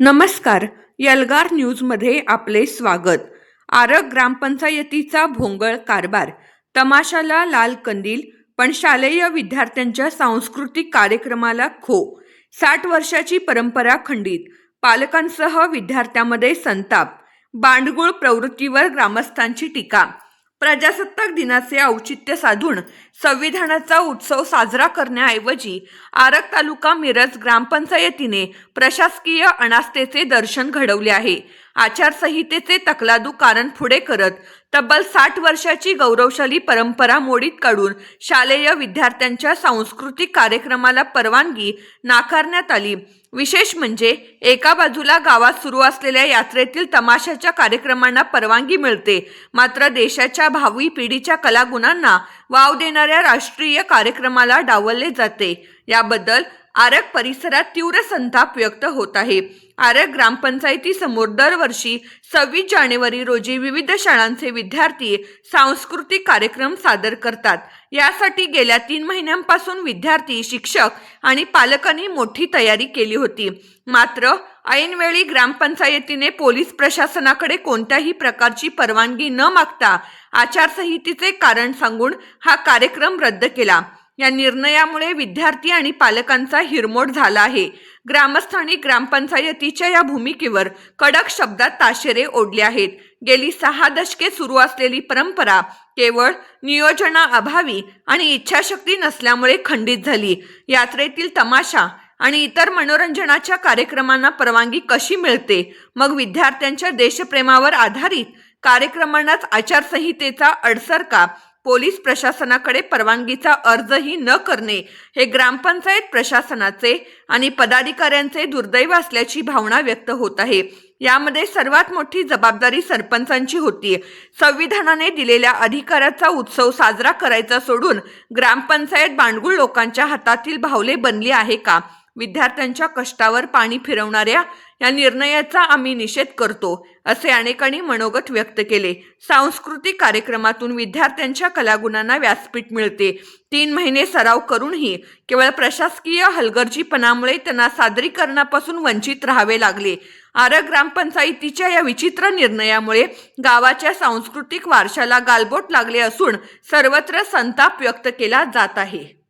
नमस्कार. यलगार न्यूजमध्ये आपले स्वागत. आरग ग्रामपंचायतीचा भोंगळ कारभार, तमाशाला लाल कंदील, पण शालेय विद्यार्थ्यांच्या सांस्कृतिक कार्यक्रमाला खो. 60 वर्षाची परंपरा खंडित, पालकांसह विद्यार्थ्यांमध्ये संताप. बांडगुळ प्रवृत्तीवर ग्रामस्थांची टीका. प्रजासत्ताक दिनाचे औचित्य साधून संविधानाचा उत्सव साजरा करण्याऐवजी आरग तालुका मिरज ग्रामपंचायतीने प्रशासकीय अनास्थेचे दर्शन घडवले आहे. आचारसंहितेचे तकलादू कारण पुढे करत तब्बल 60 वर्षाची गौरवशाली परंपरा मोडीत काढून शालेय विद्यार्थ्यांच्या सांस्कृतिक कार्यक्रमाला परवानगी नाकारण्यात आली. विशेष म्हणजे एका बाजूला गावात सुरू असलेल्या यात्रेतील तमाशाच्या कार्यक्रमांना परवानगी मिळते, मात्र देशाच्या भावी पिढीच्या कलागुणांना वाव देणाऱ्या राष्ट्रीय कार्यक्रमाला डावलले जाते. याबद्दल आरग परिसरात तीव्र संताप व्यक्त होत आहे. आरग ग्रामपंचायतीसमोर दरवर्षी 26 जानेवारी रोजी विविध शाळांचे विद्यार्थी सांस्कृतिक कार्यक्रम सादर करतात. यासाठी गेल्या 3 महिन्यांपासून विद्यार्थी, शिक्षक आणि पालकांनी मोठी तयारी केली होती. मात्र ऐनवेळी ग्रामपंचायतीने पोलीस प्रशासनाकडे कोणत्याही प्रकारची परवानगी न मागता आचारसंहितेचे कारण सांगून हा कार्यक्रम रद्द केला. या निर्णयामुळे विद्यार्थी आणि पालकांचा हिरमोड झाला आहे. ग्रामस्थांनी ग्रामपंचायतीच्या या भूमिकेवर कडक शब्दात ताशेरे ओढले आहेत. गेली 6 दशके सुरू असलेली परंपरा केवळ नियोजनाअभावी आणि इच्छाशक्ती नसल्यामुळे खंडित झाली. यात्रेतील तमाशा आणि इतर मनोरंजनाच्या कार्यक्रमांना परवानगी कशी मिळते? मग विद्यार्थ्यांच्या देशप्रेमावर आधारित कार्यक्रमांनाच आचारसंहितेचा अडसर का? पोलीस प्रशासनाकडे परवानगीचा अर्जही न करणे हे ग्रामपंचायत प्रशासनाचे आणि पदाधिकाऱ्यांचे दुर्दैव असल्याची भावना व्यक्त होत आहे. यामध्ये सर्वात मोठी जबाबदारी सरपंचांची होती. संविधानाने दिलेल्या अधिकाराचा उत्सव साजरा करायचा सोडून ग्रामपंचायत बांडगुळ लोकांच्या हातातील भावले बनली आहे का? विद्यार्थ्यांच्या कष्टावर पाणी फिरवणाऱ्या या निर्णयाचा आम्ही निषेध करतो, असे अनेकांनी मनोगत व्यक्त केले. सांस्कृतिक कार्यक्रमातून विद्यार्थ्यांच्या कलागुणांना व्यासपीठ मिळते. 3 महिने सराव करूनही केवळ प्रशासकीय हलगर्जीपणामुळे त्यांना सादरीकरणापासून वंचित राहावे लागले. आरग ग्रामपंचायतीच्या या विचित्र निर्णयामुळे गावाच्या सांस्कृतिक वारशाला गालबोट लागले असून सर्वत्र संताप व्यक्त केला जात आहे.